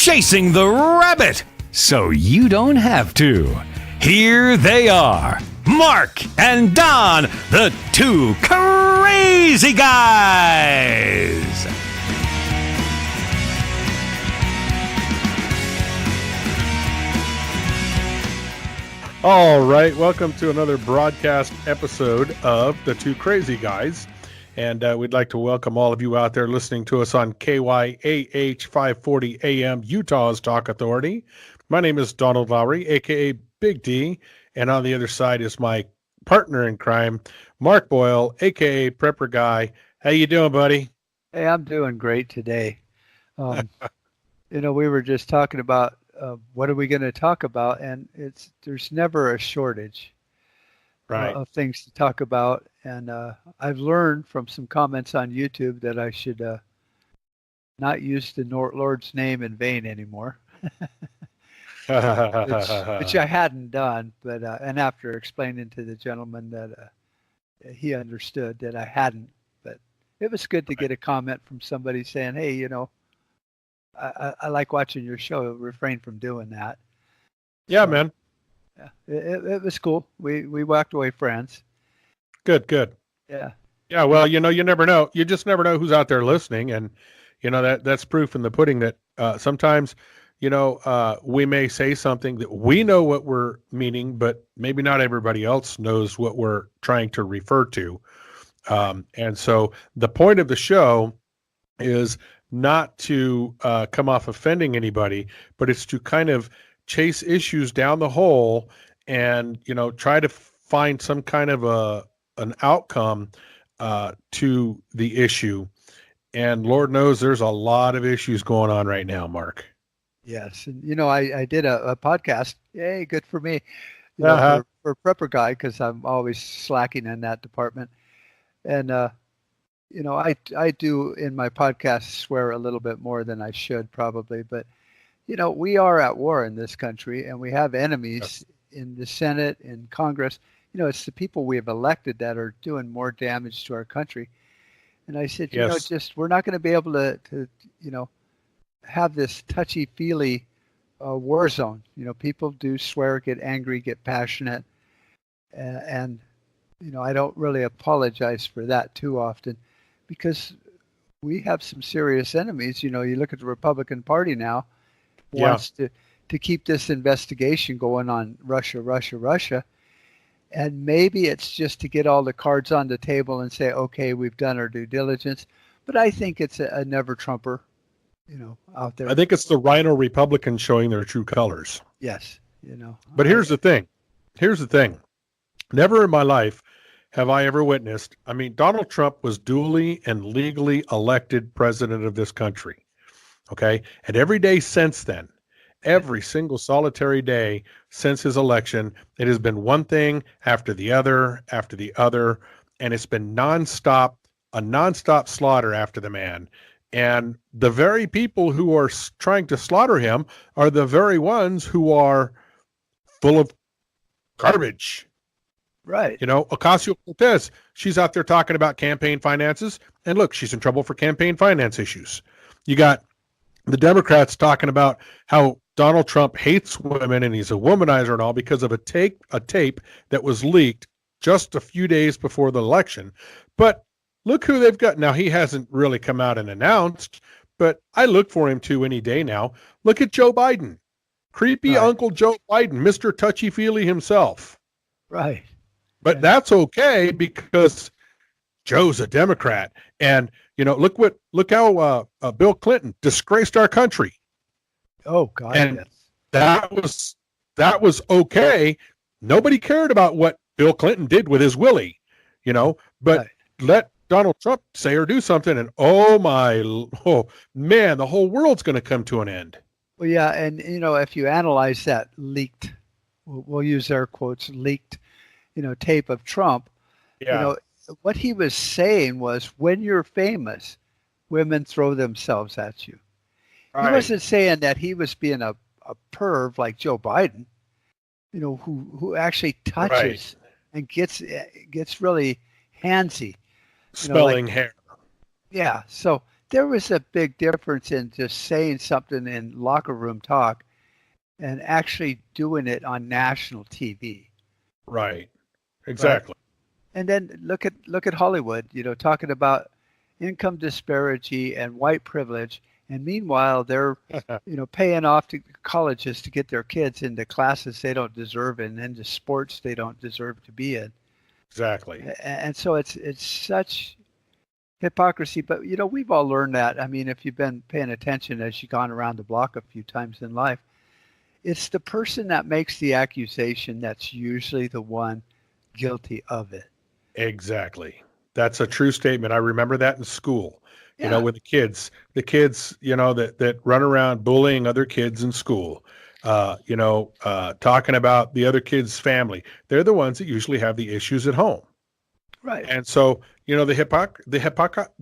chasing the rabbit so you don't have to. Here they are, Mark and Don, the two crazy guys. All right, welcome to another broadcast episode of The Two Crazy Guys. And we'd like to welcome all of you out there listening to us on KYAH 540 AM, Utah's Talk Authority. My name is Donald Lowry, a.k.a. Big D. And on the other side is my partner in crime, Mark Boyle, a.k.a. Prepper Guy. How you doing, buddy? Hey, I'm doing great today. We were just talking about what are we going to talk about, and there's never a shortage of things to talk about. And I've learned from some comments on YouTube that I should not use the Lord's name in vain anymore, which I hadn't done. But and after explaining to the gentleman that he understood that I hadn't, but it was good to get a comment from somebody saying, "Hey, I like watching your show. Refrain from doing that." Yeah, man. Yeah, it was cool. We walked away friends. Good. Yeah. Yeah. Well, you never know. You just never know who's out there listening, and that's proof in the pudding that sometimes we may say something that we know what we're meaning, but maybe not everybody else knows what we're trying to refer to. And so the point of the show is not to come off offending anybody, but it's to kind of chase issues down the hole and, try to find some kind of an outcome to the issue. And Lord knows there's a lot of issues going on right now, Mark. Yes. And, I did a podcast. Yay, good for me. For Prepper Guy, because I'm always slacking in that department. And, I do in my podcast swear a little bit more than I should probably, but we are at war in this country, and we have enemies in the Senate, in Congress. It's the people we have elected that are doing more damage to our country. And I said, we're not going to be able to have this touchy-feely war zone. People do swear, get angry, get passionate, and I don't really apologize for that too often, because we have some serious enemies. You look at the Republican Party now, wants to keep this investigation going on Russia. And maybe it's just to get all the cards on the table and say, okay, we've done our due diligence. But I think it's a never Trumper, out there. I think it's the Rhino Republicans showing their true colors. Yes. But here's the thing. Never in my life have I ever witnessed. I mean, Donald Trump was duly and legally elected president of this country. Okay. And every day since then, every single solitary day since his election, it has been one thing after the other, and it's been a nonstop slaughter after the man. And the very people who are trying to slaughter him are the very ones who are full of garbage. Right. Ocasio-Cortez, she's out there talking about campaign finances, and look, she's in trouble for campaign finance issues. You got the Democrats talking about how Donald Trump hates women and he's a womanizer and all because of a tape that was leaked just a few days before the election. But look who they've got. Now, he hasn't really come out and announced, but I look for him to any day now. Look at Joe Biden. Creepy Uncle Joe Biden, Mr. Touchy-Feely himself. Right. But that's okay because Joe's a Democrat. And, look how Bill Clinton disgraced our country. Oh, God. And that was okay. Nobody cared about what Bill Clinton did with his Willie, but let Donald Trump say or do something, and oh man, the whole world's going to come to an end. Well, yeah, and if you analyze that leaked, we'll use air quotes, leaked, tape of Trump, what he was saying was, when you're famous, women throw themselves at you. Right. He wasn't saying that he was being a perv like Joe Biden, who actually touches and gets really handsy. Smelling hair. Yeah. So there was a big difference in just saying something in locker room talk and actually doing it on national TV. Right. Right. Exactly. And then look at Hollywood, talking about income disparity and white privilege, and meanwhile they're paying off to colleges to get their kids into classes they don't deserve and into sports they don't deserve to be in. Exactly. And so it's such hypocrisy. But we've all learned that. I mean, if you've been paying attention as you've gone around the block a few times in life, it's the person that makes the accusation that's usually the one guilty of it. Exactly. That's a true statement. I remember that in school. Yeah. With the kids, that run around bullying other kids in school, talking about the other kid's family. They're the ones that usually have the issues at home. Right. And so, blah,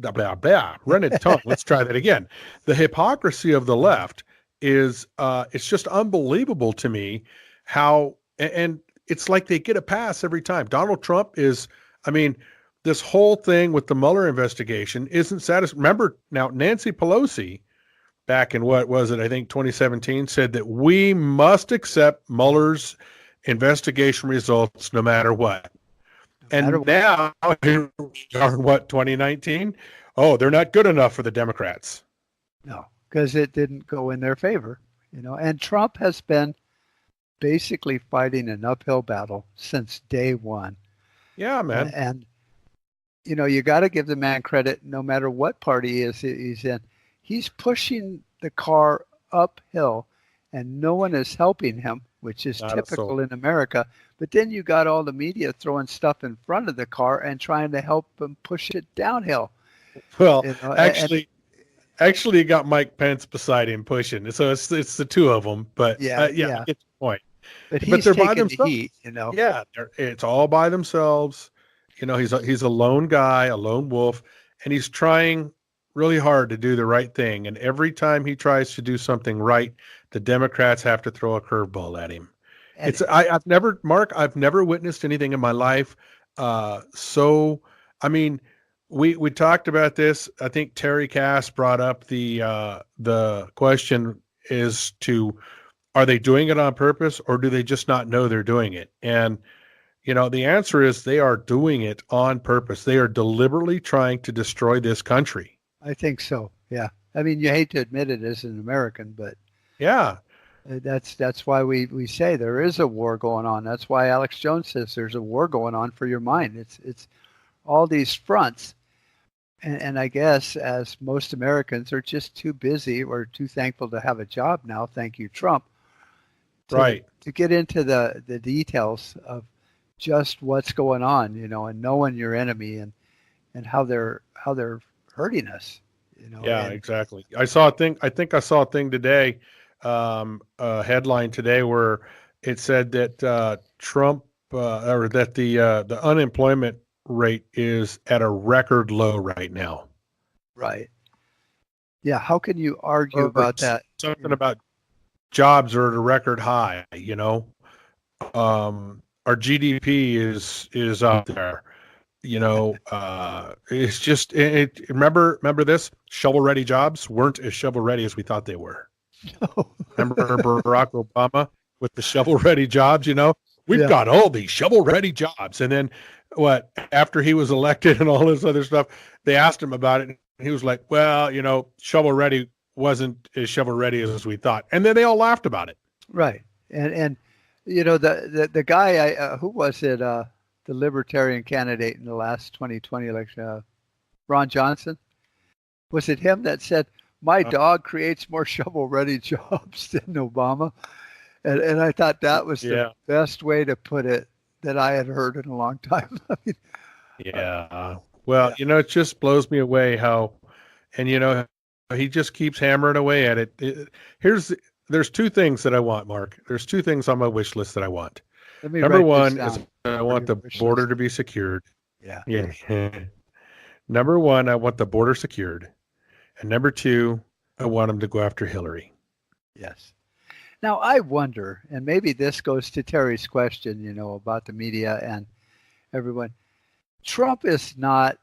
blah, blah, run its tongue. Let's try that again. The hypocrisy of the left is, it's just unbelievable to me how, and it's like they get a pass every time. Donald Trump is, I mean, this whole thing with the Mueller investigation isn't satisfying. Remember now, Nancy Pelosi, back in what was it, I think 2017, said that we must accept Mueller's investigation results no matter what. And now, here we are in what, 2019? Oh, they're not good enough for the Democrats. No, because it didn't go in their favor, And Trump has been basically fighting an uphill battle since day one. Yeah, man. And you got to give the man credit, no matter what party he's in. He's pushing the car uphill, and no one is helping him, which is typical in America. But then you got all the media throwing stuff in front of the car and trying to help him push it downhill. Well, actually, you got Mike Pence beside him pushing. So it's the two of them. But I get the point. But they're by themselves. The heat, Yeah, it's all by themselves. He's a lone guy, a lone wolf, and he's trying really hard to do the right thing. And every time he tries to do something right, the Democrats have to throw a curveball at him. I've never witnessed anything in my life. I mean, we talked about this. I think Terry Cass brought up the question is are they doing it on purpose, or do they just not know they're doing it? And the answer is they are doing it on purpose. They are deliberately trying to destroy this country. I think so. Yeah. I mean, you hate to admit it as an American, but yeah, that's why we say there is a war going on. That's why Alex Jones says there's a war going on for your mind. It's all these fronts. And I guess as most Americans are just too busy or too thankful to have a job now, thank you, Trump, to get into the details of just what's going on, and knowing your enemy and how they're hurting us, Yeah, exactly. I think I saw a thing today, a headline today where it said that Trump or that the unemployment rate is at a record low right now. Right. Yeah. How can you argue about that? Something about jobs are at a record high, our GDP is up there, it's just, remember this, shovel ready jobs weren't as shovel ready as we thought they were. No. Remember Barack Obama with the shovel ready jobs, we've got all these shovel ready jobs. And then after he was elected and all this other stuff, they asked him about it. And he was like, well, shovel ready wasn't as shovel ready as we thought. And then they all laughed about it. Right. And the guy, who was it, the libertarian candidate in the last 2020 election, Ron Johnson? Was it him that said, my dog creates more shovel-ready jobs than Obama? And I thought that was the best way to put it that I had heard in a long time. I mean, well, it just blows me away how, and he just keeps hammering away at it. There's two things that I want, Mark. There's two things on my wish list that I want. Number one is I want the border to be secured. Yeah. Number one, I want the border secured. And number two, I want them to go after Hillary. Yes. Now, I wonder, and maybe this goes to Terry's question, about the media and everyone. Trump is not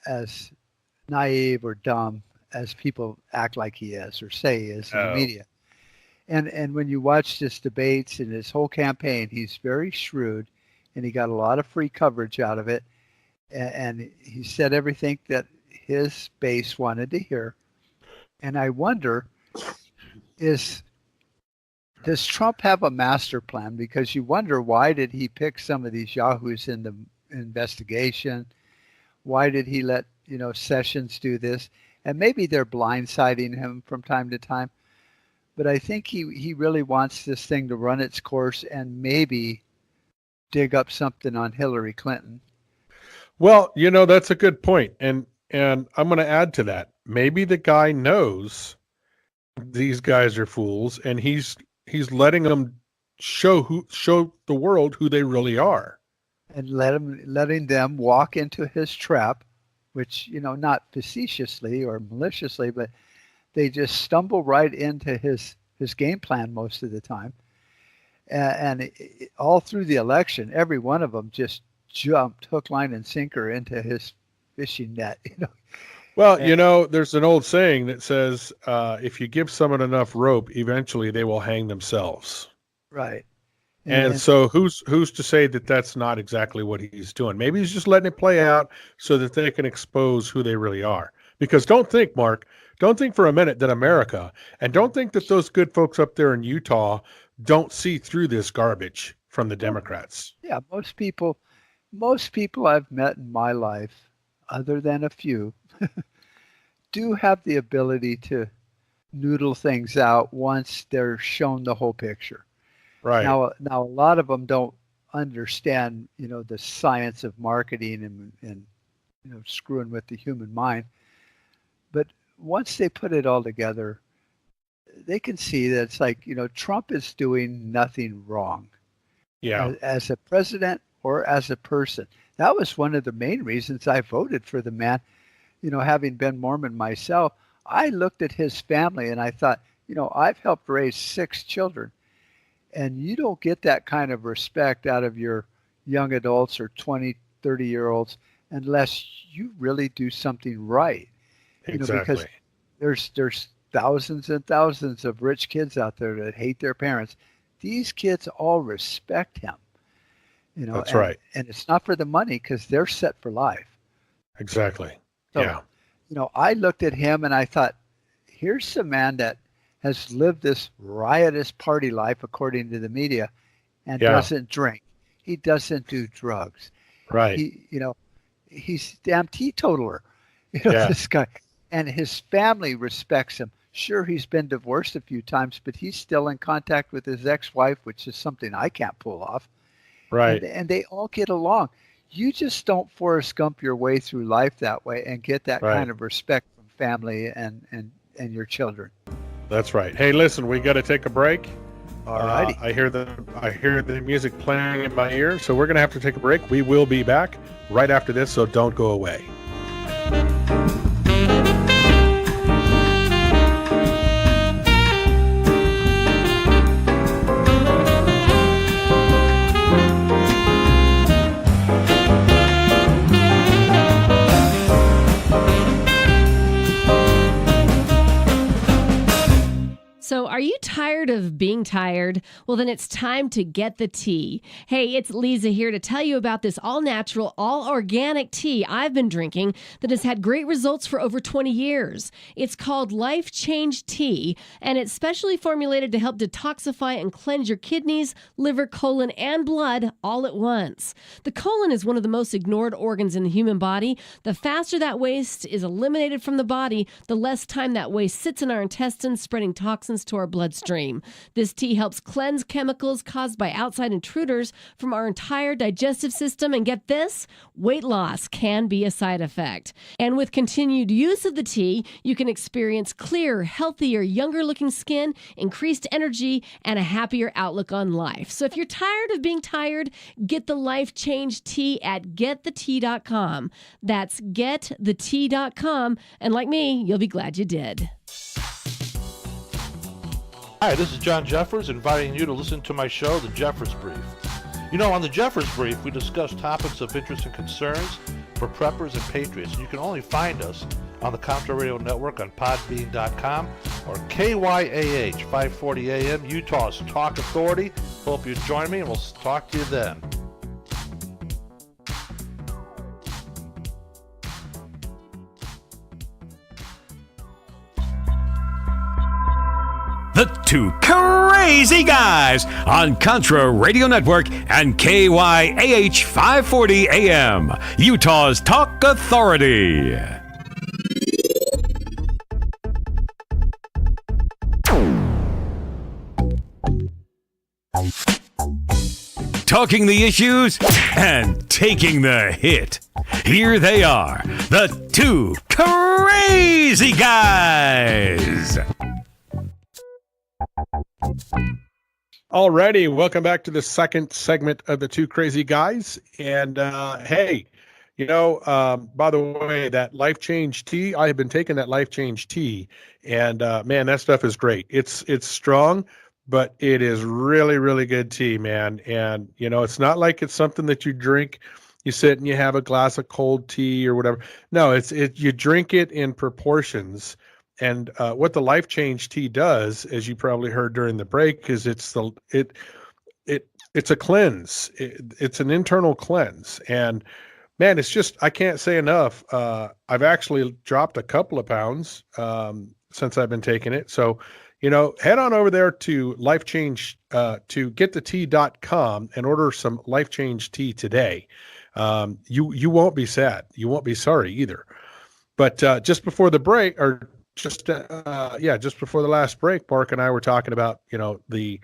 as naive or dumb as people act like he is or say he is in the media. And when you watch his debates and his whole campaign, he's very shrewd, and he got a lot of free coverage out of it. And he said everything that his base wanted to hear. And I wonder, does Trump have a master plan? Because you wonder, why did he pick some of these yahoos in the investigation? Why did he let, Sessions do this? And maybe they're blindsiding him from time to time. But I think he really wants this thing to run its course and maybe dig up something on Hillary Clinton. Well, that's a good point. And I'm going to add to that. Maybe the guy knows these guys are fools, and he's letting them show the world who they really are. And letting them walk into his trap, which, not facetiously or maliciously, but they just stumble right into his game plan most of the time. And all through the election, every one of them just jumped hook, line, and sinker into his fishing net. Well, there's an old saying that says, if you give someone enough rope, eventually they will hang themselves. Right. And so who's to say that that's not exactly what he's doing? Maybe he's just letting it play out so that they can expose who they really are. Because don't think for a minute that America, and don't think that those good folks up there in Utah don't see through this garbage from the Democrats. Yeah, most people I've met in my life, other than a few, do have the ability to noodle things out once they're shown the whole picture. Right. Now a lot of them don't understand, the science of marketing and screwing with the human mind. But once they put it all together, they can see that it's like, Trump is doing nothing wrong. Yeah. As a president or as a person. That was one of the main reasons I voted for the man. Having been Mormon myself, I looked at his family and I thought, I've helped raise 6 children. And you don't get that kind of respect out of your young adults or 20, 30-year-olds unless you really do something right. Exactly. Because there's thousands and thousands of rich kids out there that hate their parents. These kids all respect him. That's right. And it's not for the money, because they're set for life. Exactly. So, yeah. I looked at him and I thought, here's a man that has lived this riotous party life, according to the media, and doesn't drink. He doesn't do drugs. Right. He's a damn teetotaler. This guy. And his family respects him. Sure, he's been divorced a few times, but he's still in contact with his ex-wife, which is something I can't pull off. Right. And they all get along. You just don't Forrest Gump your way through life that way and get that kind of respect from family and your children. That's right. Hey, listen, we got to take a break. All righty. I hear the music playing in my ear, so we're going to have to take a break. We will be back right after this, so don't go away. So are you tired of being tired? Well, then it's time to get the tea. Hey, it's Lisa here to tell you about this all-natural, all-organic tea I've been drinking that has had great results for over 20 years. It's called Life Change Tea, and it's specially formulated to help detoxify and cleanse your kidneys, liver, colon, and blood all at once. The colon is one of the most ignored organs in the human body. The faster that waste is eliminated from the body, the less time that waste sits in our intestines, spreading toxins to our bloodstream. This tea helps cleanse chemicals caused by outside intruders from our entire digestive system. And get this, weight loss can be a side effect. And with continued use of the tea, you can experience clearer, healthier, younger looking skin, increased energy, and a happier outlook on life. So if you're tired of being tired, get the Life Change Tea at getthetea.com. That's getthetea.com. And like me, you'll be glad you did. Hi, this is John Jeffers, inviting you to listen to my show, The Jeffers Brief. On The Jeffers Brief, we discuss topics of interest and concerns for preppers and patriots, and you can only find us on the Contra Radio Network on podbean.com or KYAH 540 AM, Utah's Talk Authority. Hope you join me, and we'll talk to you then. The Two Crazy Guys on Contra Radio Network and KYAH 540 AM, Utah's Talk Authority. Talking the issues and taking the hit. Here they are, the Two Crazy Guys. Alrighty, welcome back to the second segment of the Two Crazy Guys. And hey, by the way, that Life Change tea, I have been taking that Life Change tea, and man, that stuff is great. It's strong, but it is really, really good tea, man. And it's not like it's something that you drink, you sit and you have a glass of cold tea or whatever. No, you drink it in proportions. And what the Life Change tea does, as you probably heard during the break, is it's a cleanse. It's an internal cleanse. And man, it's just, I can't say enough. I've actually dropped a couple of pounds since I've been taking it. So, head on over there to Life Change, to getthetea.com and order some Life Change tea today. You won't be sad. You won't be sorry either. But just before the break, or just before the last break, Mark and I were talking about, the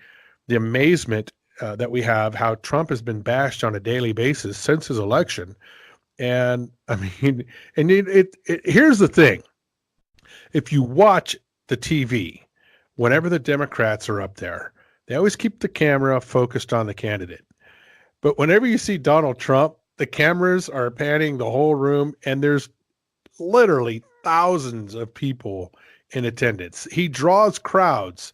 amazement that we have, how Trump has been bashed on a daily basis since his election. And I mean, and here's the thing. If you watch the TV, whenever the Democrats are up there, they always keep the camera focused on the candidate. But whenever you see Donald Trump, the cameras are panning the whole room, and there's literally thousands of people in attendance. He draws crowds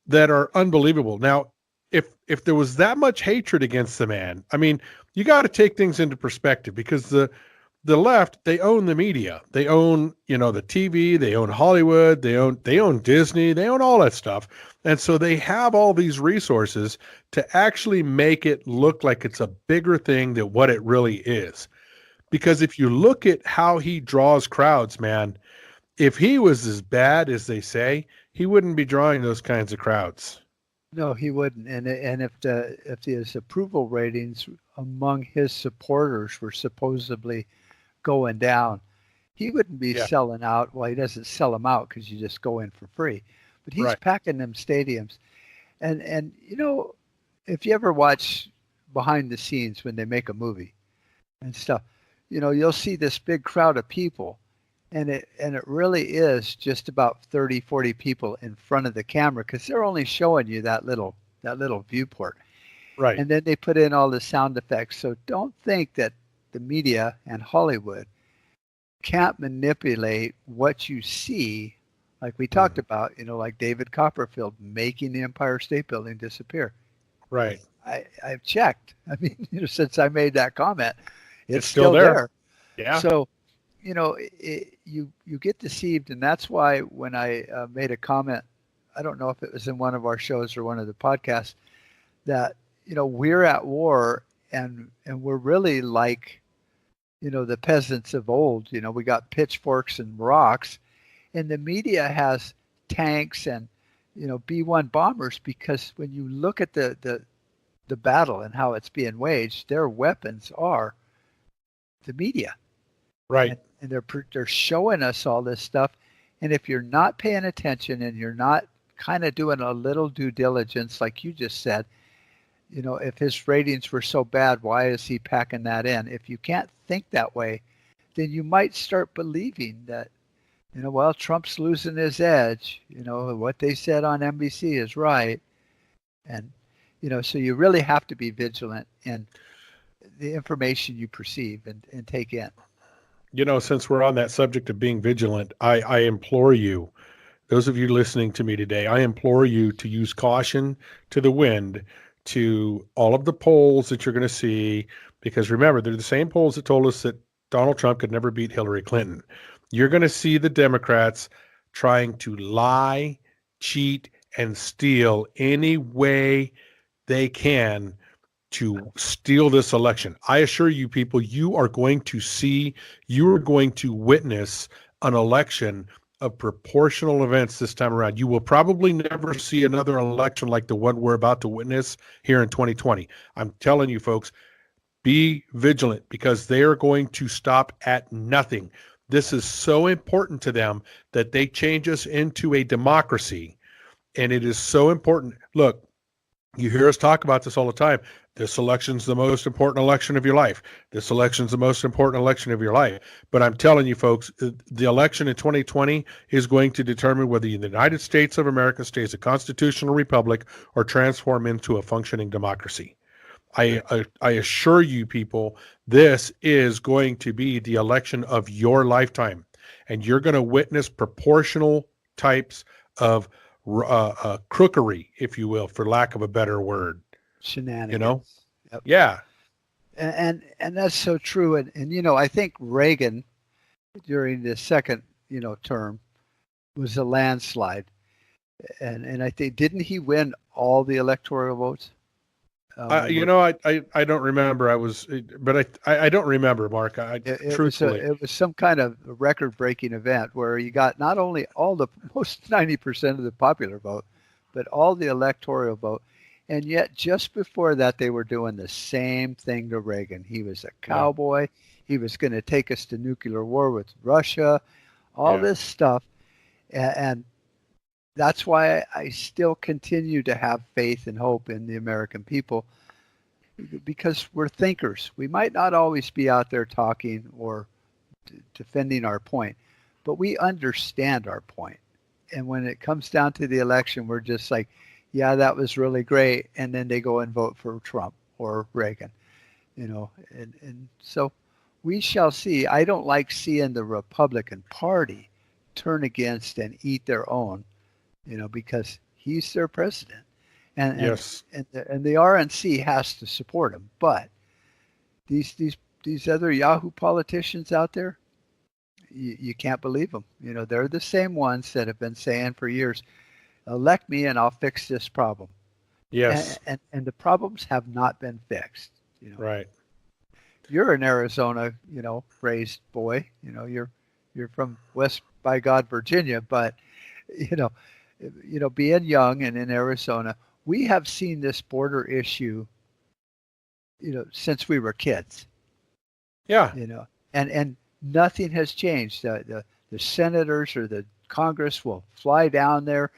that are unbelievable. Now, if there was that much hatred against the man, I mean, you got to take things into perspective, because the left, they own the media. They own, the TV, they own Hollywood, they own Disney, they own all that stuff. And so they have all these resources to actually make it look like it's a bigger thing than what it really is. Because if you look at how he draws crowds, man, if he was as bad as they say, he wouldn't be drawing those kinds of crowds. No, he wouldn't. And if his approval ratings among his supporters were supposedly going down, he wouldn't be selling out. Well, he doesn't sell them out because you just go in for free. But he's packing them stadiums. And if you ever watch behind the scenes when they make a movie and stuff, you'll see this big crowd of people, and it really is just about 30, 40 people in front of the camera, because they're only showing you that little viewport. Right. And then they put in all the sound effects. So don't think that the media and Hollywood can't manipulate what you see, like we talked about, like David Copperfield making the Empire State Building disappear. Right. I've checked. I mean, since I made that comment, it's still there. Yeah. So, you get deceived, and that's why when I made a comment, I don't know if it was in one of our shows or one of the podcasts, that we're at war, and we're really like the peasants of old. We got pitchforks and rocks, and the media has tanks and B-1 bombers, because when you look at the battle and how it's being waged, their weapons are the media, right? And they're showing us all this stuff. And if you're not paying attention and you're not kind of doing a little due diligence, like you just said, if his ratings were so bad, why is he packing that in? If you can't think that way, then you might start believing that, Trump's losing his edge. What they said on NBC is right. And, so you really have to be vigilant in the information you perceive and take in. Since we're on that subject of being vigilant, I implore you, those of you listening to me today, I implore you to use caution to the wind to all of the polls that you're going to see, because remember, they're the same polls that told us that Donald Trump could never beat Hillary Clinton. you're going to see the Democrats trying to lie, cheat, and steal any way they can to steal this election. I assure you, people, you are going to witness an election of proportional events this time around. You will probably never see another election like the one we're about to witness here in 2020. I'm telling you, folks, be vigilant because they are going to stop at nothing. This is so important to them that they change us into a democracy. And it is so important. Look, you hear us talk about this all the time. This election's the most important election of your life. This election's the most important election of your life. But I'm telling you, folks, the election in 2020 is going to determine whether the United States of America stays a constitutional republic or transform into a functioning democracy. I assure you, people, this is going to be the election of your lifetime. And you're going to witness proportional types of crookery, if you will, for lack of a better word. Shenanigans. You know? Yep. Yeah. And that's so true. And you know, I think Reagan during the second, term was a landslide. And I think, didn't he win all the electoral votes? I don't remember. I don't remember, Mark. Truthfully, it was some kind of record-breaking event where you got not only most 90% of the popular vote, but all the electoral vote. And yet, just before that, they were doing the same thing to Reagan. He was a cowboy. Yeah. He was going to take us to nuclear war with Russia, all this stuff. And that's why I still continue to have faith and hope in the American people, because we're thinkers. We might not always be out there talking or defending our point, but we understand our point. And when it comes down to the election, we're just like, yeah, that was really great. And then they go and vote for Trump or Reagan, and so we shall see. I don't like seeing the Republican Party turn against and eat their own, because he's their president. And yes. And the RNC has to support him. But these other Yahoo politicians out there, you can't believe them. They're the same ones that have been saying for years, elect me and I'll fix this problem. Yes. And the problems have not been fixed. Right. You're an Arizona, raised boy. You're from West by God, Virginia, but being young and in Arizona, we have seen this border issue, since we were kids. Yeah. And nothing has changed. The senators or the Congress will fly down there.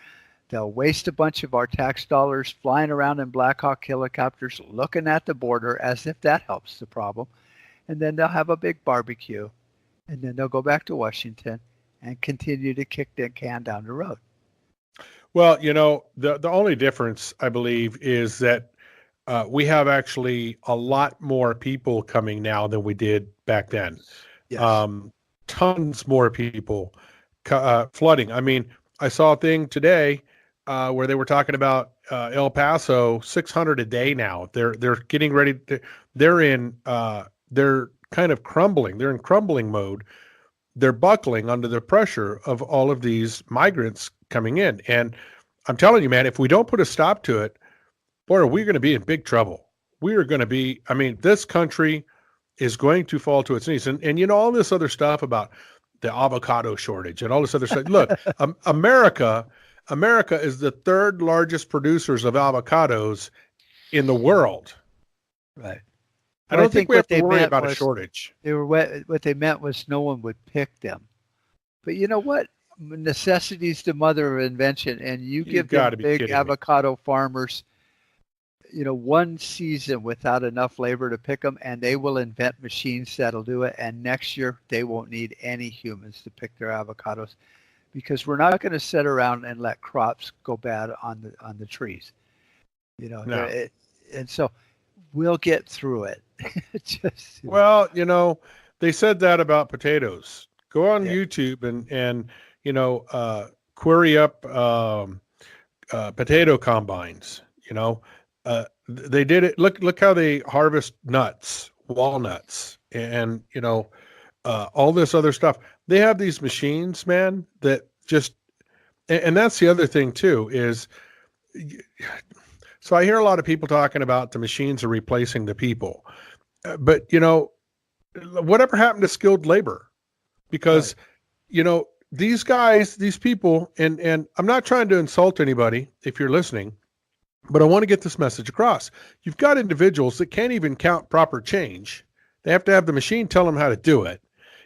They'll waste a bunch of our tax dollars flying around in Black Hawk helicopters, looking at the border as if that helps the problem. And then they'll have a big barbecue. And then they'll go back to Washington and continue to kick the can down the road. Well, the only difference, I believe, is that we have actually a lot more people coming now than we did back then. Yes. Tons more people flooding. I mean, I saw a thing today where they were talking about El Paso, 600 a day now. They're getting ready. They're kind of crumbling. They're in crumbling mode. They're buckling under the pressure of all of these migrants coming in. And I'm telling you, man, if we don't put a stop to it, boy, we're going to be in big trouble. We are going to be, this country is going to fall to its knees. And all this other stuff about the avocado shortage and all this other stuff. Look, America is the third largest producers of avocados in the world. Right. I don't think we have to worry about a shortage. What they meant was no one would pick them. But you know what? Necessity's the mother of invention, and you give them big avocado farmers, one season without enough labor to pick them, and they will invent machines that'll do it. And next year, they won't need any humans to pick their avocados, because we're not going to sit around and let crops go bad on the trees. No. And so we'll get through it. Well, they said that about potatoes. Go on YouTube and query up potato combines. They did it. Look how they harvest nuts, walnuts, and all this other stuff. they have these machines, man, that just, and that's the other thing too, is, so I hear a lot of people talking about the machines are replacing the people. But, whatever happened to skilled labor? Because, these guys, these people, and I'm not trying to insult anybody if you're listening, but I want to get this message across. You've got individuals that can't even count proper change. They have to have the machine tell them how to do it.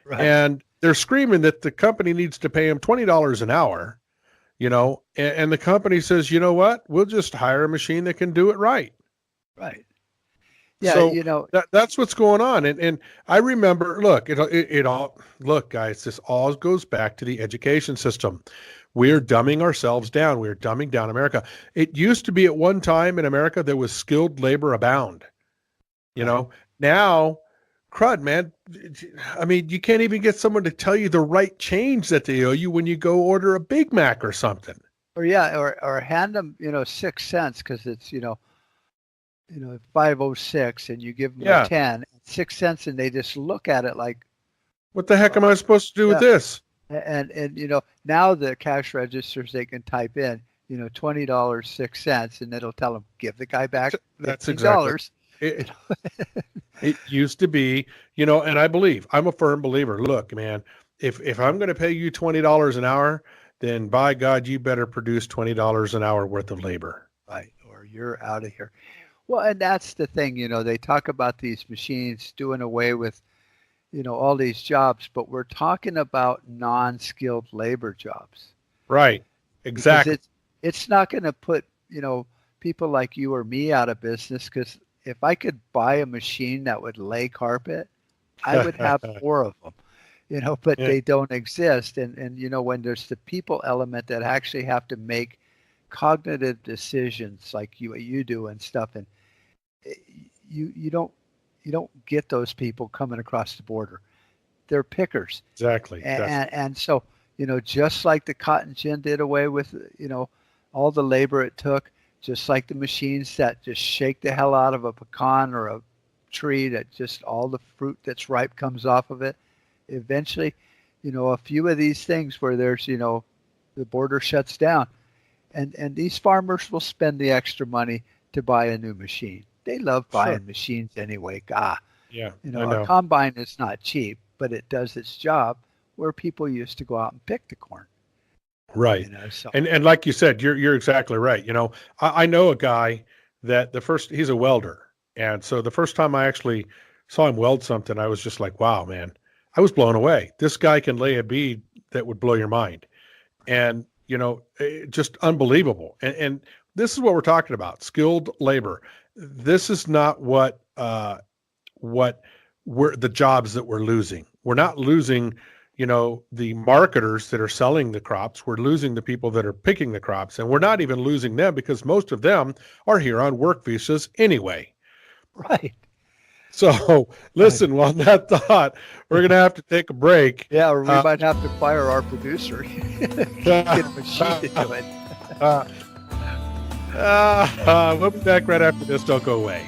Right. And they're screaming that the company needs to pay them $20 an hour, and the company says, you know what, we'll just hire a machine that can do it right. Right. Yeah. So that's what's going on. And I remember, look, guys, this all goes back to the education system. We're dumbing ourselves down. We're dumbing down America. It used to be at one time in America, there was skilled labor abound, now, crud, man. I mean, you can't even get someone to tell you the right change that they owe you when you go order a Big Mac or something. Or hand them, 6 cents because it's, 5.06 and you give them a 10, 6 cents, and they just look at it like, what the heck am I supposed to do with this? And now the cash registers, they can type in, $20, 6 cents, and it'll tell them, give the guy back $15. It used to be, and I'm a firm believer. Look, man, if I'm going to pay you $20 an hour, then by God, you better produce $20 an hour worth of labor. Right. Or you're out of here. Well, and that's the thing, they talk about these machines doing away with, all these jobs, but we're talking about non-skilled labor jobs. Right. Exactly. Because it's not going to put, people like you or me out of business, because if I could buy a machine that would lay carpet, I would have 4 of them, but they don't exist. And when there's the people element that actually have to make cognitive decisions like you do and stuff, and you don't get those people coming across the border. They're pickers. Exactly. And so, just like the cotton gin did away with, all the labor it took, just like the machines that just shake the hell out of a pecan or a tree that just all the fruit that's ripe comes off of it. Eventually, a few of these things where there's, the border shuts down, and these farmers will spend the extra money to buy a new machine. They love buying machines anyway. Yeah. A combine is not cheap, but it does its job where people used to go out and pick the corn. Right. And like you said, you're exactly right. I know a guy that he's a welder. And so the first time I actually saw him weld something, I was just like, wow, man, I was blown away. This guy can lay a bead that would blow your mind. And, just unbelievable. And this is what we're talking about, skilled labor. This is not what we're the jobs that we're losing. We're not losing, the marketers that are selling the crops. We're losing the people that are picking the crops, and we're not even losing them because most of them are here on work visas anyway. Right. So listen, on that thought, we're going to have to take a break. Yeah, or we might have to fire our producer. Get a machine to do it. We'll be back right after this. Don't go away.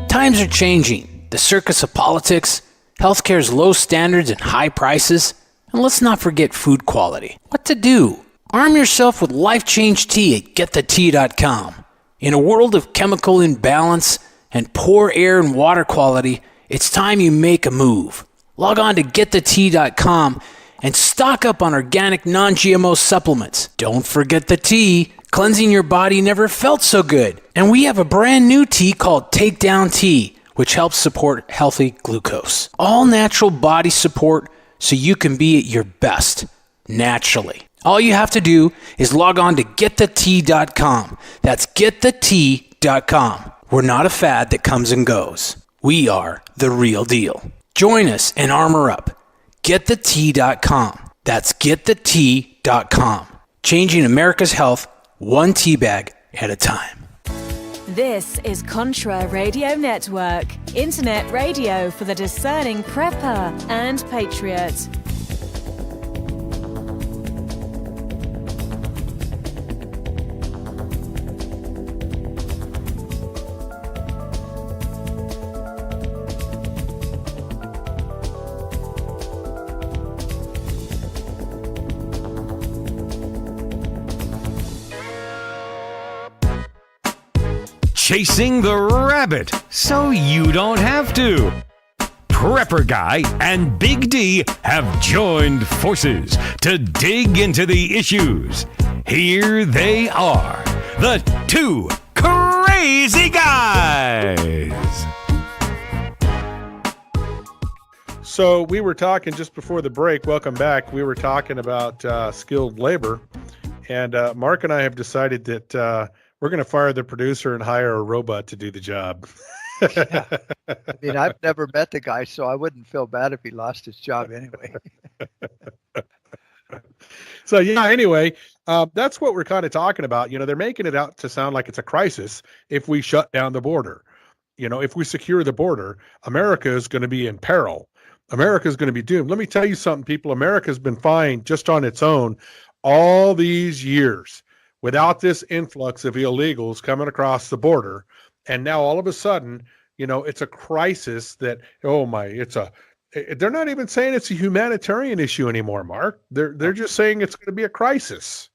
Times are changing. The circus of politics, healthcare's low standards and high prices, and let's not forget food quality. What to do? Arm yourself with Life Change Tea at GetTheTea.com. In a world of chemical imbalance and poor air and water quality, it's time you make a move. Log on to GetTheTea.com and stock up on organic non-GMO supplements. Don't forget the tea. Cleansing your body never felt so good. And we have a brand new tea called Takedown Tea, which helps support healthy glucose. All natural body support so you can be at your best, naturally. All you have to do is log on to GetTheTea.com. That's GetTheTea.com. We're not a fad that comes and goes. We are the real deal. Join us and armor up. GetTheTea.com. That's GetTheTea.com. Changing America's health one tea bag at a time. This is Contra Radio Network, internet radio for the discerning prepper and patriot. Chasing the rabbit so you don't have to. Prepper Guy and Big D have joined forces to dig into the issues. Here they are, the two crazy guys. So we were talking just before the break. Welcome back. We were talking about skilled labor, and Mark and I have decided that we're going to fire the producer and hire a robot to do the job. Yeah. I mean, I've never met the guy, so I wouldn't feel bad if he lost his job anyway. So, yeah, anyway, that's what we're kind of talking about. You know, they're making it out to sound like it's a crisis if we shut down the border. You know, if we secure the border, America is going to be in peril. America is going to be doomed. Let me tell you something, people. America's been fine just on its own all these years without this influx of illegals coming across the border. And now all of a sudden, you know, it's a crisis that, they're not even saying it's a humanitarian issue anymore, Mark. They're just saying it's going to be a crisis.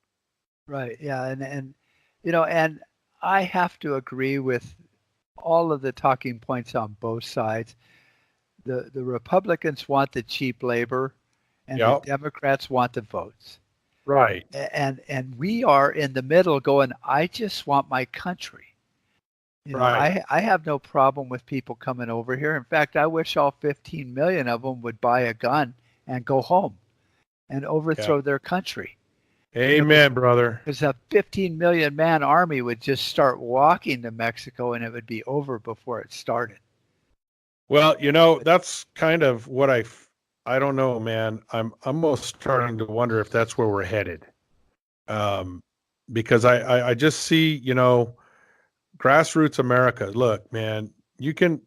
Right. Yeah. And, you know, and I have to agree with all of the talking points on both sides. The Republicans want the cheap labor and the Democrats want the votes. Right. And we are in the middle going, I just want my country. You know, Right. I have no problem with people coming over here. In fact, I wish all 15 million of them would buy a gun and go home and overthrow their country. Amen, brother. Because a 15 million man army would just start walking to Mexico and it would be over before it started. Well, you know, that's kind of what I don't know, man. I'm almost starting to wonder if that's where we're headed. Because I just see, you know, grassroots America. Look, man, you can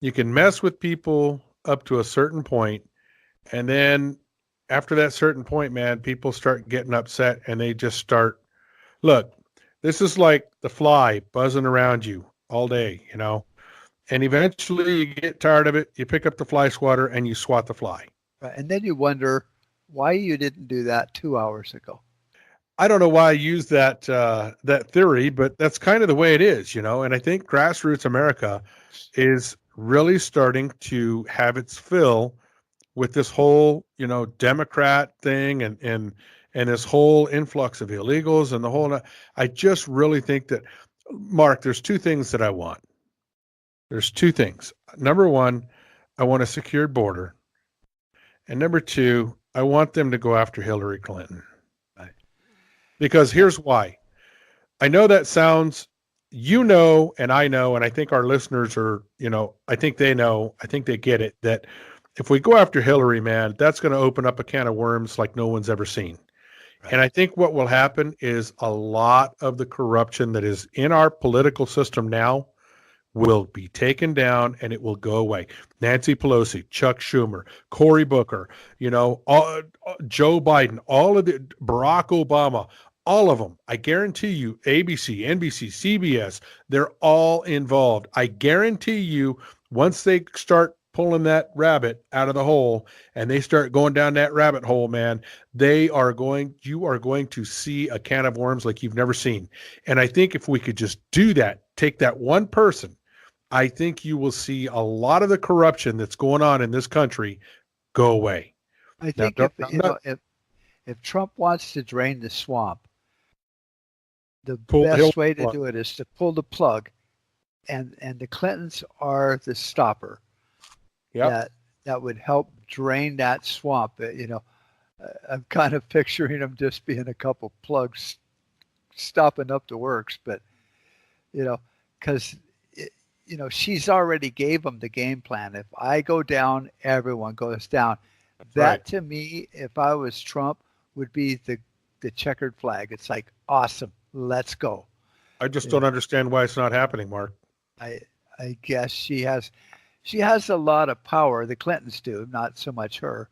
mess with people up to a certain point, and then after that certain point, man, people start getting upset and they just start. Look, this is like the fly buzzing around you all day, you know. And eventually you get tired of it, you pick up the fly swatter and you swat the fly. And then you wonder why you didn't do that 2 hours ago. I don't know why I use that theory, but that's kind of the way it is, you know. And I think grassroots America is really starting to have its fill with this whole, you know, Democrat thing and this whole influx of illegals and the whole. I just really think that, Mark, there's two things that I want. There's two things. Number one, I want a secured border. And number two, I want them to go after Hillary Clinton. Right. Because here's why. I know that sounds, you know, and I know, and I think our listeners are, you know, I think they know, I think they get it, that if we go after Hillary, man, that's going to open up a can of worms like no one's ever seen. Right. And I think what will happen is a lot of the corruption that is in our political system now will be taken down and it will go away. Nancy Pelosi, Chuck Schumer, Cory Booker, you know, Joe Biden, all of the Barack Obama, all of them. I guarantee you, ABC, NBC, CBS, they're all involved. I guarantee you, once they start pulling that rabbit out of the hole and they start going down that rabbit hole, man, you are going to see a can of worms like you've never seen. And I think if we could just do that, take that one person, I think you will see a lot of the corruption that's going on in this country go away. I think if Trump wants to drain the swamp, the best way to do it is to pull the plug, and the Clintons are the stopper. Yeah, that would help drain that swamp. You know, I'm kind of picturing them just being a couple plugs stopping up the works, but you know, because. You know, she's already gave them the game plan. If I go down, everyone goes down. That to me, if I was Trump, would be the checkered flag. It's like, awesome, let's go. I just don't understand why it's not happening, Mark. I guess she has a lot of power. The Clintons do, not so much her.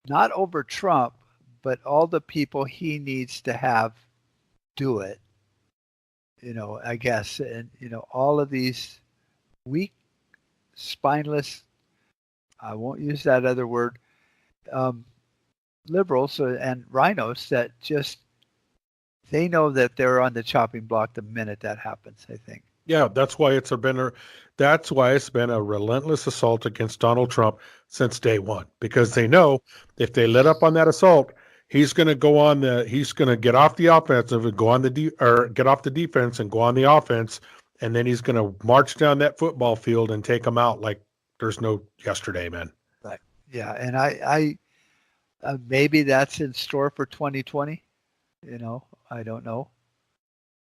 Not over Trump, but all the people he needs to have do it. I guess, and all of these weak, spineless, I won't use that other word, liberals and rhinos that just, they know that they're on the chopping block the minute that happens, I think. Yeah, that's why it's been a relentless assault against Donald Trump since day one, because they know if they let up on that assault, he's going to get off the offensive and go on get off the defense and go on the offense, and then he's going to march down that football field and take them out like there's no yesterday, man. Right. Yeah, and I maybe that's in store for 2020. I don't know.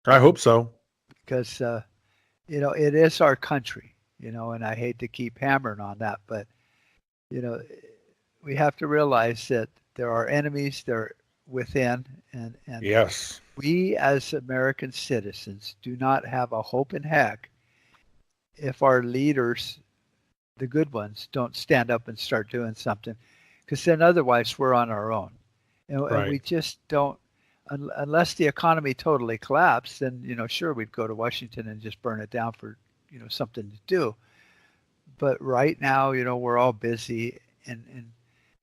I hope so. Because it is our country, and I hate to keep hammering on that, but we have to realize that there are enemies there within, and yes, we as American citizens do not have a hope in heck if our leaders, the good ones, don't stand up and start doing something, because then otherwise we're on our own, and we just don't. Unless the economy totally collapsed, then sure, we'd go to Washington and just burn it down for something to do. But right now, we're all busy, and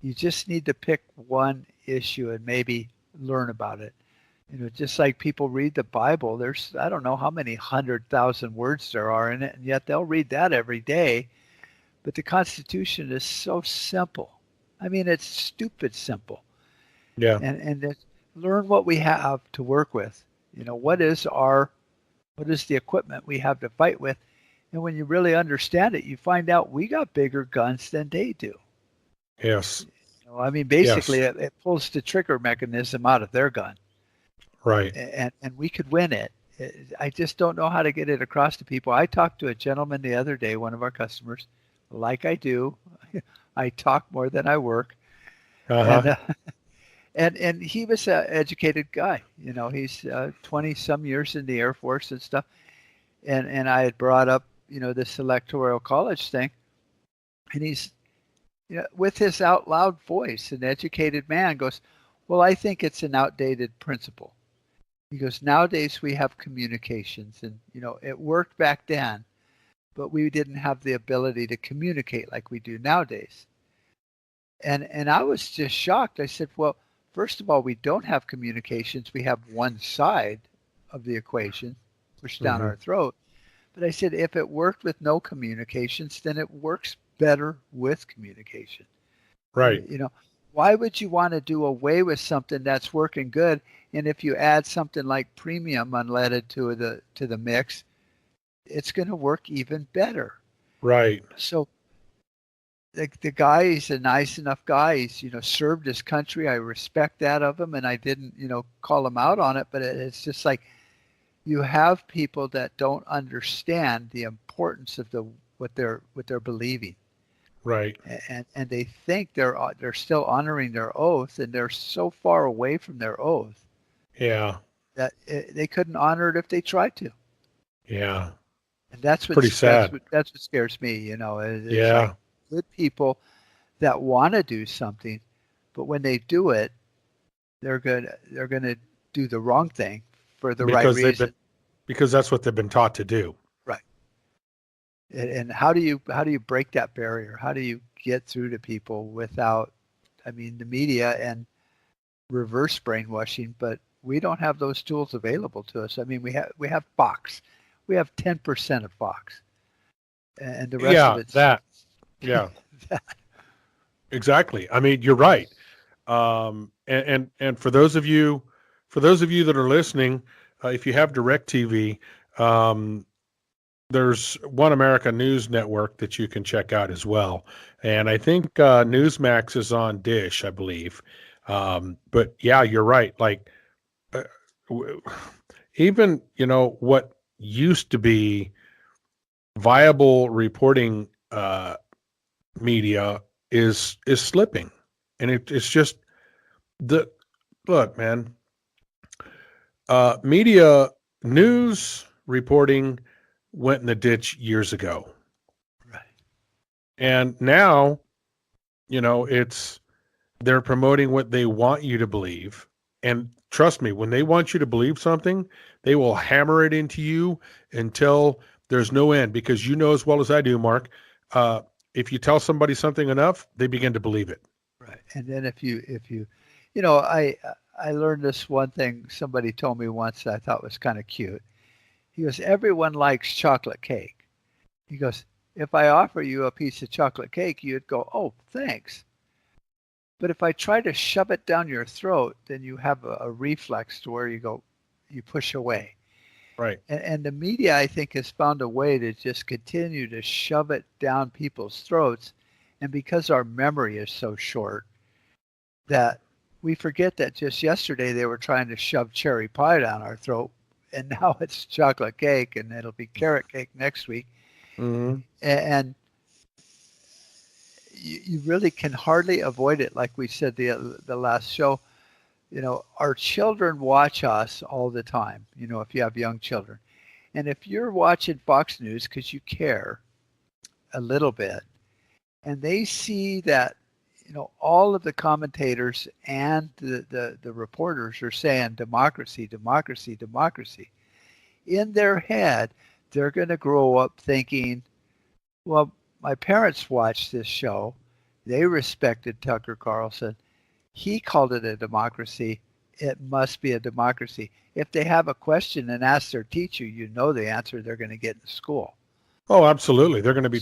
you just need to pick one issue and maybe learn about it. Just like people read the Bible, there's, I don't know how many 100,000 words there are in it, and yet they'll read that every day. But the Constitution is so simple. I mean, it's stupid simple. Yeah. And it's, learn what we have to work with. What is the equipment we have to fight with? And when you really understand it, you find out we got bigger guns than they do. Yes. I mean, basically, it pulls the trigger mechanism out of their gun. Right. And we could win it. I just don't know how to get it across to people. I talked to a gentleman the other day, one of our customers, like I do. I talk more than I work. Uh-huh. And he was an educated guy. He's 20 some years in the Air Force and stuff. And I had brought up, this Electoral College thing. And he's, with his out loud voice, an educated man goes, well, I think it's an outdated principle. He goes, nowadays we have communications, and, it worked back then, but we didn't have the ability to communicate like we do nowadays. And I was just shocked. I said, well, first of all, we don't have communications. We have one side of the equation pushed down our throat. But I said, if it worked with no communications, then it works better with communication. Right. Why would you want to do away with something that's working good? And if you add something like premium unleaded to the mix, it's going to work even better. Right. So the guy, he's a nice enough guy. He's, served his country. I respect that of him, and I didn't, call him out on it. But it's just like, you have people that don't understand the importance of what they're believing. Right. And they think they're still honoring their oath, and they're so far away from their oath. Yeah. That they couldn't honor it if they tried to. Yeah. And that's what pretty sad. That's what scares me. Yeah. Like good people that want to do something, but when they do it, they're going to do the wrong thing for the right reason. Because that's what they've been taught to do. Right. And how do you break that barrier? How do you get through to people without, the media and reverse brainwashing, but we don't have those tools available to us. We have Fox. We have 10% of Fox. And the rest of it's Yeah. Exactly. You're right. And for those of you that are listening, if you have DirecTV, there's One America News Network that you can check out as well. And I think Newsmax is on Dish, I believe. But yeah, you're right. Like even, what used to be viable reporting media is slipping. And it's just look, man, media news reporting went in the ditch years ago. Right. And now, they're promoting what they want you to believe. And trust me, when they want you to believe something, they will hammer it into you until there's no end, because you know as well as I do, Mark, if you tell somebody something enough, they begin to believe it. Right. And then if you, I learned this one thing somebody told me once that I thought was kind of cute. He goes, everyone likes chocolate cake. He goes, if I offer you a piece of chocolate cake, you'd go, oh, thanks. But if I try to shove it down your throat, then you have a reflex to where you push away. Right. And the media, I think, has found a way to just continue to shove it down people's throats. And because our memory is so short, that we forget that just yesterday they were trying to shove cherry pie down our throat, and now it's chocolate cake, and it'll be carrot cake next week. Mm-hmm. And you really can hardly avoid it. Like we said the last show, our children watch us all the time, if you have young children. And if you're watching Fox News because you care a little bit, and they see that, all of the commentators and the reporters are saying democracy, democracy, democracy, in their head, they're going to grow up thinking, well, my parents watched this show. They respected Tucker Carlson. He called it a democracy. It must be a democracy. If they have a question and ask their teacher, the answer they're going to get in school. Oh, absolutely. They're going to be,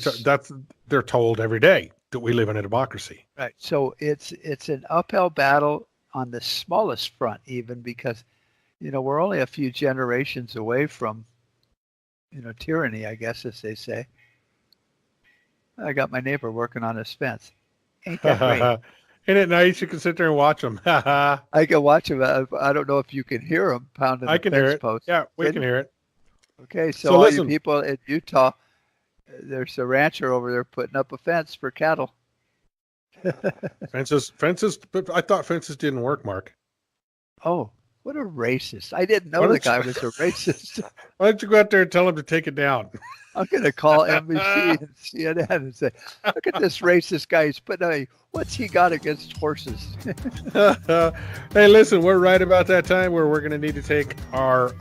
they're told every day that we live in a democracy. Right. So it's an uphill battle on the smallest front, even because, we're only a few generations away from, tyranny, I guess, as they say. I got my neighbor working on his fence. Ain't that great? Isn't it nice? You can sit there and watch them. I can watch him. I don't know if you can hear him pounding the fence post. Yeah, we can hear it. Okay, so all you people in Utah, there's a rancher over there putting up a fence for cattle. Fences, but I thought fences didn't work, Mark. Oh, what a racist. I didn't know the guy was a racist. Why don't you go out there and tell him to take it down? I'm going to call NBC and CNN and say, look at this racist guy. He's putting what's he got against horses? Hey, listen, we're right about that time where we're going to need to take our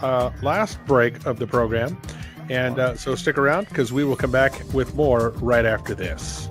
last break of the program. And so stick around, because we will come back with more right after this.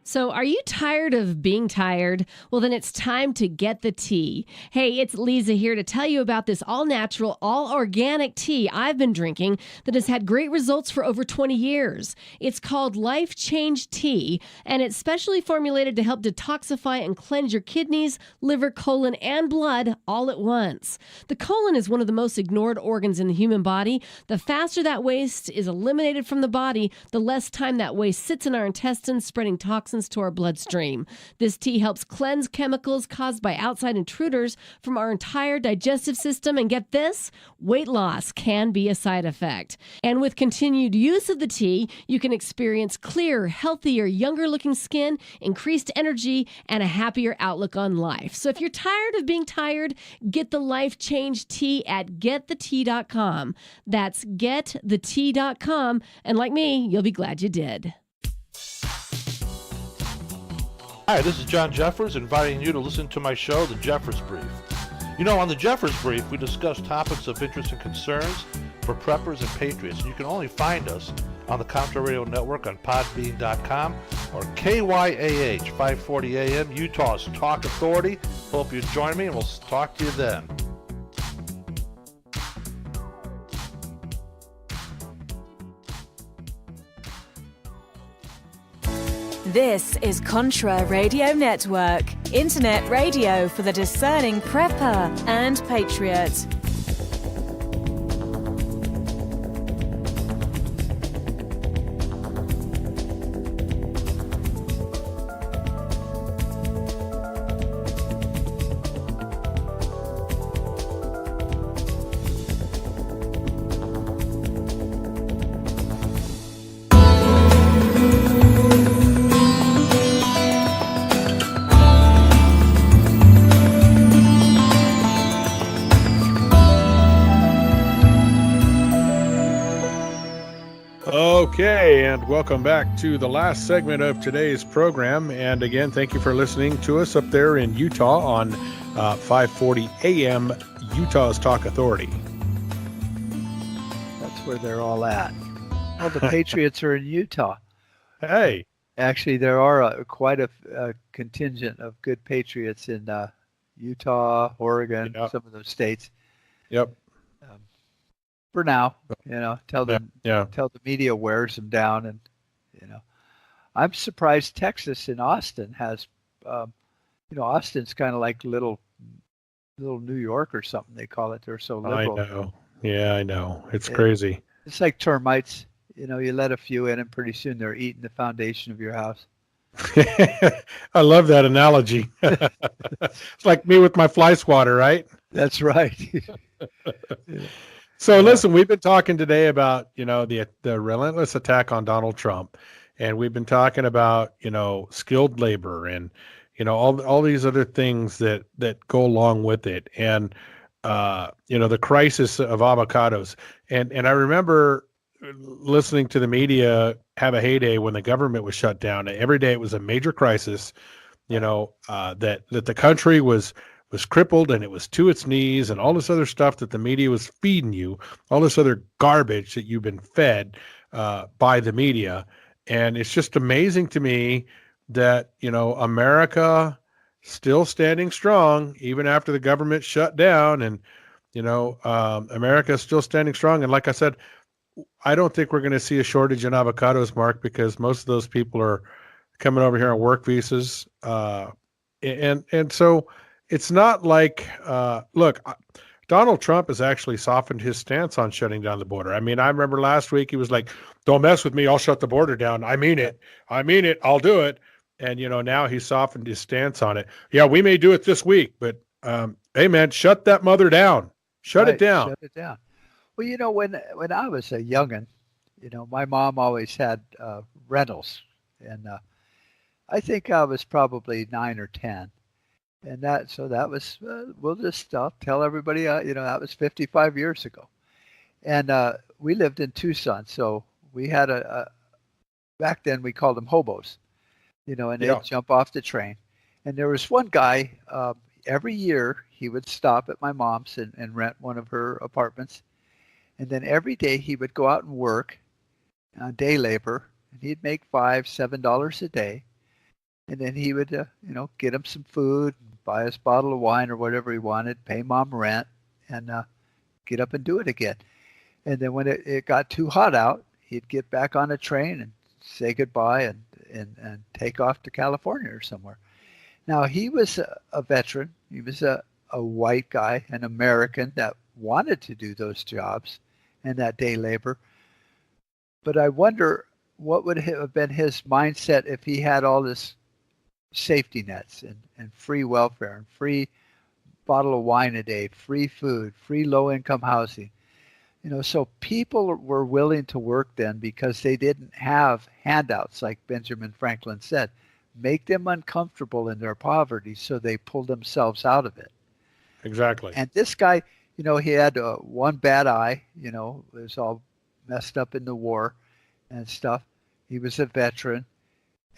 So are you tired of being tired? Well, then it's time to get the tea. Hey, it's Lisa here to tell you about this all-natural, all-organic tea I've been drinking that has had great results for over 20 years. It's called Life Change Tea, and it's specially formulated to help detoxify and cleanse your kidneys, liver, colon, and blood all at once. The colon is one of the most ignored organs in the human body. The faster that waste is eliminated from the body, the less time that waste sits in our intestines, spreading toxins to our bloodstream. This tea helps cleanse chemicals caused by outside intruders from our entire digestive system. And get this, weight loss can be a side effect. And with continued use of the tea, you can experience clearer, healthier, younger looking skin, increased energy, and a happier outlook on life. So if you're tired of being tired, get the Life Change Tea at getthetea.com. That's getthetea.com. And like me, you'll be glad you did. Hi, this is John Jeffers, inviting you to listen to my show, The Jeffers Brief. On The Jeffers Brief, we discuss topics of interest and concerns for preppers and patriots. And you can only find us on the Contra Radio Network on podbean.com or KYAH 540 AM, Utah's Talk Authority. Hope you join me, and we'll talk to you then. This is Contra Radio Network. Internet radio for the discerning prepper and patriot. Okay, and welcome back to the last segment of today's program. And again, thank you for listening to us up there in Utah on 540 AM, Utah's Talk Authority. That's where they're all at. All the Patriots are in Utah. Hey. Actually, there are quite a contingent of good Patriots in Utah, Oregon, some of those states. Yep. For now, till the media wears them down, and I'm surprised Texas and Austin has, Austin's kind of like little New York or something. They call it. They're so liberal. I know. Yeah, I know. It's crazy. It's like termites. You let a few in, and pretty soon they're eating the foundation of your house. I love that analogy. It's like me with my fly swatter, right? That's right. So listen, we've been talking today about, the relentless attack on Donald Trump, and we've been talking about, skilled labor and, all these other things that go along with it. And, the crisis of avocados. And I remember listening to the media have a heyday when the government was shut down. Every day it was a major crisis, that the country was crippled and it was to its knees, and all this other stuff that the media was feeding you, all this other garbage that you've been fed by the media. And it's just amazing to me that, America still standing strong, even after the government shut down, and, America is still standing strong. And like I said, I don't think we're going to see a shortage in avocados, Mark, because most of those people are coming over here on work visas. And so, it's not like, look, Donald Trump has actually softened his stance on shutting down the border. I mean, I remember last week he was like, don't mess with me, I'll shut the border down. I mean it, I'll do it. And, now he's softened his stance on it. Yeah, we may do it this week, but, hey, man, shut that mother down. Shut it down. Shut it down. Well, when I was a youngin', my mom always had rentals. And I think I was probably 9 or 10. And that was, we'll just tell everybody, that was 55 years ago. And we lived in Tucson. So we had back then we called them hobos, and they'd jump off the train. And there was one guy, every year he would stop at my mom's and rent one of her apartments. And then every day he would go out and work on day labor, and he'd make $5, $7 a day. And then he would, get him some food, buy us a bottle of wine or whatever he wanted, pay mom rent, and get up and do it again. And then when it got too hot out, he'd get back on a train and say goodbye and take off to California or somewhere. Now, he was a veteran. He was a white guy, an American that wanted to do those jobs and that day labor. But I wonder what would have been his mindset if he had all this safety nets and free welfare and free bottle of wine a day, free food, free low-income housing. So people were willing to work then because they didn't have handouts, like Benjamin Franklin said. Make them uncomfortable in their poverty so they pull themselves out of it. Exactly. And this guy, he had one bad eye, it was all messed up in the war and stuff. He was a veteran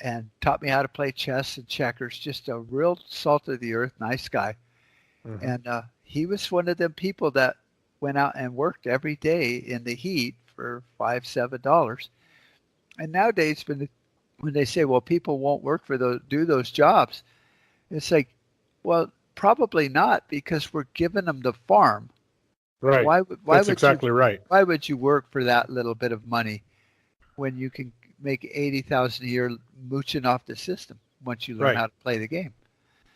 and taught me how to play chess and checkers, just a real salt of the earth, nice guy. Mm-hmm. And he was one of them people that went out and worked every day in the heat for $5, $7. And nowadays, when they say, well, people won't work for do those jobs, it's like, well, probably not, because we're giving them the farm. Right. That's exactly right. Why would you work for that little bit of money when you can make $80,000 a year mooching off the system once you learn how to play the game?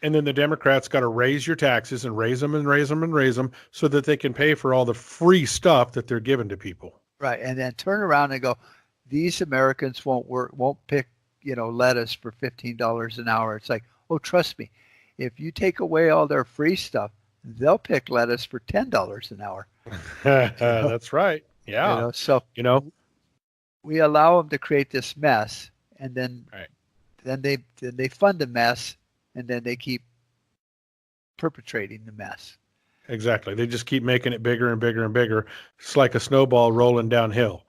And then the Democrats got to raise your taxes and raise them and raise them and raise them so that they can pay for all the free stuff that they're giving to people. Right. And then turn around and go, these Americans won't pick, lettuce for $15 an hour. It's like, oh, trust me, if you take away all their free stuff, they'll pick lettuce for $10 an hour. That's right. Yeah. So we allow them to create this mess, and then they fund the mess, and then they keep perpetrating the mess. Exactly. They just keep making it bigger and bigger and bigger. It's like a snowball rolling downhill.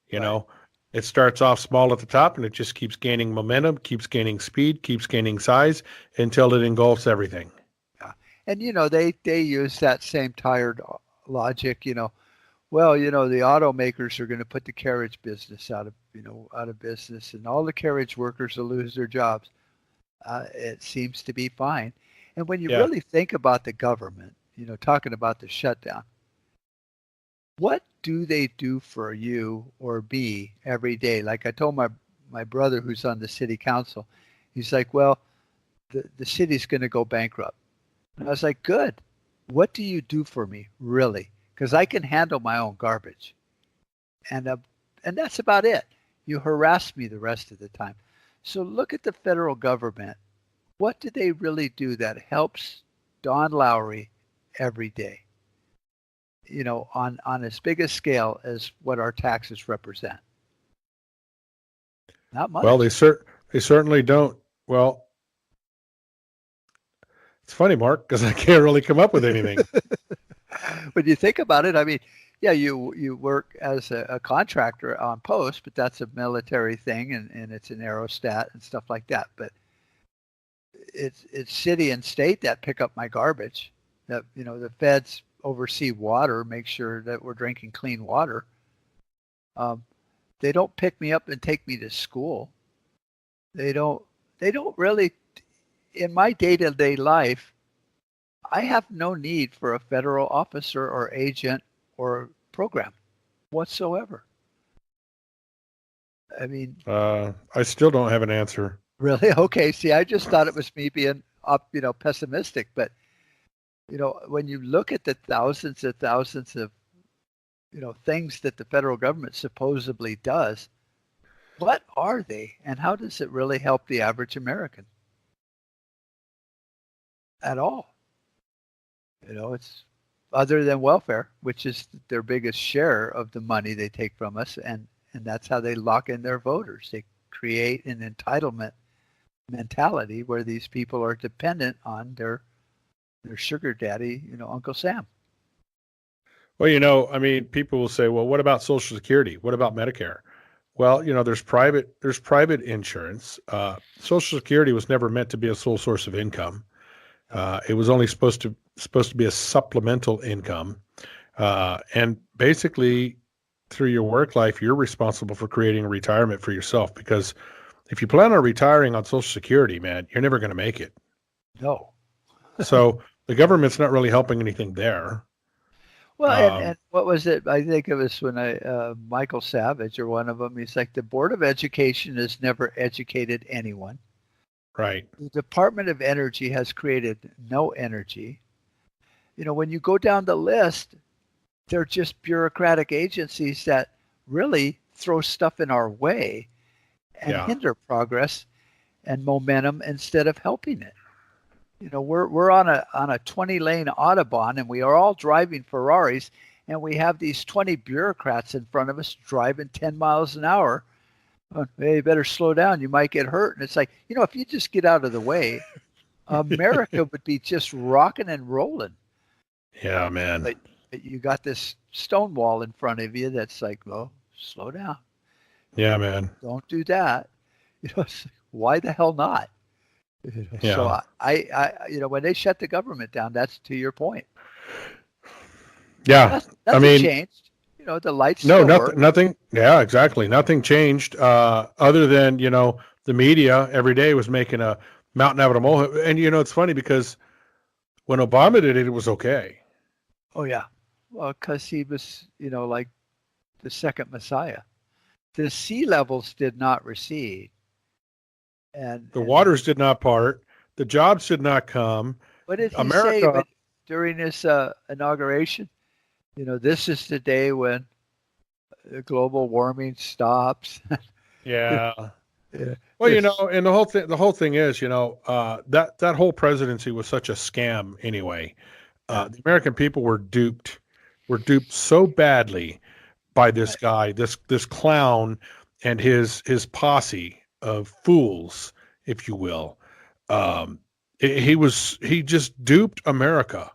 You know, it starts off small at the top and it just keeps gaining momentum, keeps gaining speed, keeps gaining size until it engulfs everything. Yeah. And, they use that same tired logic, well, the automakers are going to put the carriage business out of business, and all the carriage workers will lose their jobs. It seems to be fine. And when you really think about the government, talking about the shutdown, what do they do for you or me every day? Like I told my brother who's on the city council, he's like, well, the city's going to go bankrupt. And I was like, good. What do you do for me, really? Because I can handle my own garbage. And that's about it. You harass me the rest of the time. So look at the federal government. What do they really do that helps Don Lowry every day? On as big a scale as what our taxes represent. Not much. Well, they certainly don't. Well, it's funny, Mark, because I can't really come up with anything. When you think about it, I mean, yeah, you work as a contractor on post, but that's a military thing, and it's an aerostat and stuff like that. But it's city and state that pick up my garbage. That the feds oversee water, make sure that we're drinking clean water. They don't pick me up and take me to school. They don't really. In my day-to-day life, I have no need for a federal officer or agent or program whatsoever. I mean, I still don't have an answer. Really? Okay. See, I just thought it was me being pessimistic, but when you look at the thousands of things that the federal government supposedly does, what are they, and how does it really help the average American at all? It's other than welfare, which is their biggest share of the money they take from us, and that's how they lock in their voters. They create an entitlement mentality where these people are dependent on their sugar daddy, Uncle Sam. Well, I mean, people will say, well, what about Social Security? What about Medicare? Well, there's private insurance. Social Security was never meant to be a sole source of income. It was only supposed to be a supplemental income. And basically, through your work life, you're responsible for creating a retirement for yourself, because if you plan on retiring on Social Security, man, you're never going to make it. No. So the government's not really helping anything there. Well, and what was it? I think it was when Michael Savage, or one of them, he's like, the Board of Education has never educated anyone. Right. The Department of Energy has created no energy. When you go down the list, they're just bureaucratic agencies that really throw stuff in our way and hinder progress and momentum instead of helping it. We're on a 20-lane Autobahn, and we are all driving Ferraris, and we have these 20 bureaucrats in front of us driving 10 miles an hour. Oh, hey, you better slow down. You might get hurt. And it's like, if you just get out of the way, America would be just rocking and rolling. Yeah, man. But you got this stone wall in front of you that's like, well, slow down. Yeah, man. Don't do that. Why the hell not? Yeah. So I when they shut the government down, that's to your point. Yeah. Nothing changed. The lights. No, still nothing. Yeah, exactly. Nothing changed other than, the media every day was making a mountain out of a molehill. And, it's funny because when Obama did it, it was okay. Oh, yeah. Well, because he was, like the second Messiah. The sea levels did not recede. And the waters did not part. The jobs should not come. What did he America, say during his inauguration? This is the day when global warming stops. yeah. Yeah. Well, and the whole thing is, that whole presidency was such a scam anyway. The American people were duped so badly by this guy, this clown, and his posse of fools, if you will. He just duped America,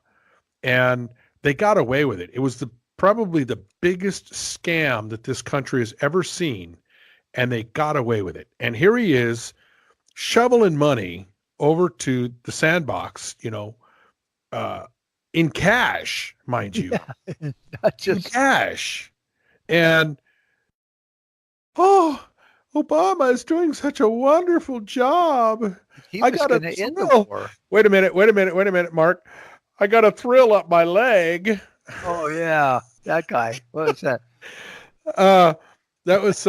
and they got away with it. It was probably the biggest scam that this country has ever seen, and they got away with it. And here he is shoveling money over to the sandbox, in cash, mind you. Yeah, not just in cash. And Obama is doing such a wonderful job. he I was got a going to end the thrill. war. Wait a minute, Mark. I got a thrill up my leg. Oh yeah, that guy. What was that? That was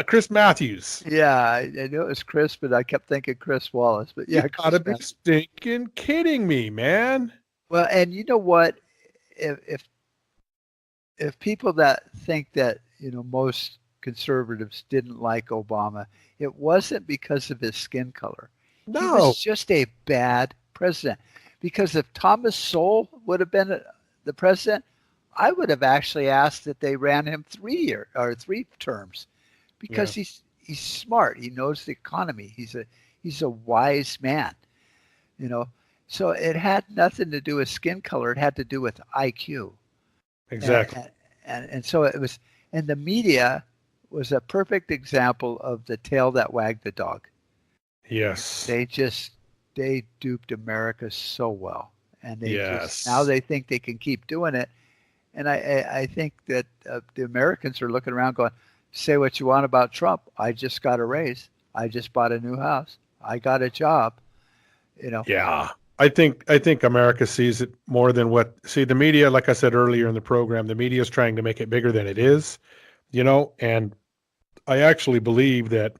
Chris Matthews. Yeah, I knew it was Chris, but I kept thinking Chris Wallace. But yeah, You gotta be Chris stinking kidding me, man. Well, and you know what? If people that think that most conservatives didn't like Obama, it wasn't because of his skin color. He No. was just a bad president. Because if Thomas Sowell would have been the president, I would have actually asked that they ran him 3 terms, because he's smart. He knows the economy. He's a wise man, So it had nothing to do with skin color. It had to do with IQ. Exactly. And so it was, and the media was a perfect example of the tail that wagged the dog. Yes. They duped America so well, and Yes. now they think they can keep doing it. And I think that the Americans are looking around going, say what you want about Trump. I just got a raise. I just bought a new house. I got a job. Yeah. I think America sees it more than the media, like I said earlier in the program, the media is trying to make it bigger than it is, and I actually believe that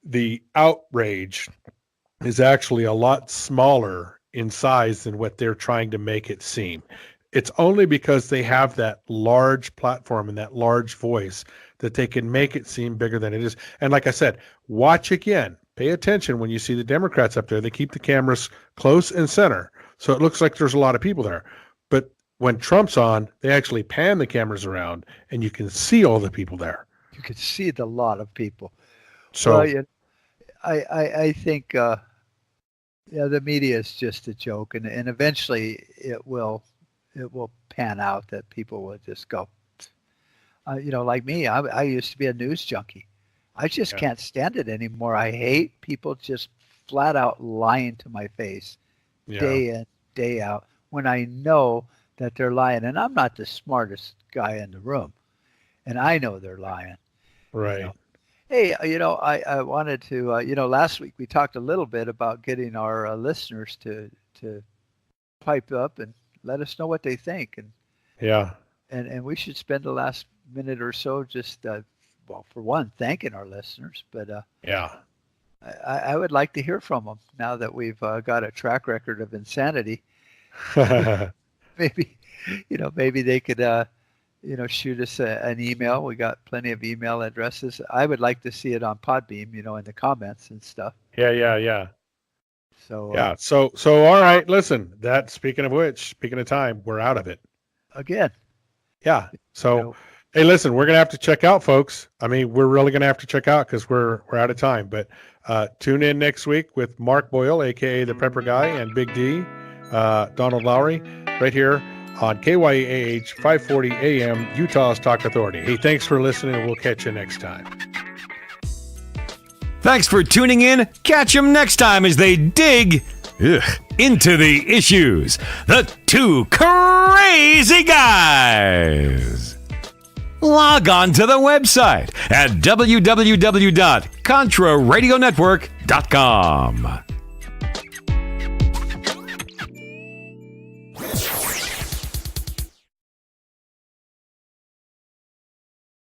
the outrage is actually a lot smaller in size than what they're trying to make it seem. It's only because they have that large platform and that large voice that they can make it seem bigger than it is. And like I said, watch again. Pay attention when you see the Democrats up there. They keep the cameras close and center, so it looks like there's a lot of people there. But when Trump's on, they actually pan the cameras around, and you can see all the people there. You could see the lot of people. So I think the media is just a joke, and eventually it will pan out that people will just go. Like me, I used to be a news junkie. I just can't stand it anymore. I hate people just flat out lying to my face day in, day out, when I know that they're lying. And I'm not the smartest guy in the room, and I know they're lying. Right. Hey, I wanted to, last week we talked a little bit about getting our listeners to pipe up and let us know what they think. And we should spend the last minute or so just, for one, thanking our listeners. But I would like to hear from them now that we've got a track record of insanity. Maybe they could, shoot us an email. We got plenty of email addresses. I would like to see it on Podbeam, in the comments and stuff. Yeah. So So all right. Listen. Speaking of time, we're out of it again. Yeah. So. Hey, listen, we're going to have to check out, folks. I mean, we're really going to have to check out because we're out of time. But tune in next week with Mark Boyle, a.k.a. the Prepper Guy, and Big D, Donald Lowry, right here on KYAH 540 AM, Utah's Talk Authority. Hey, thanks for listening. We'll catch you next time. Thanks for tuning in. Catch them next time as they dig into the issues. The Two Crazy Guys. Log on to the website at www.contraradionetwork.com.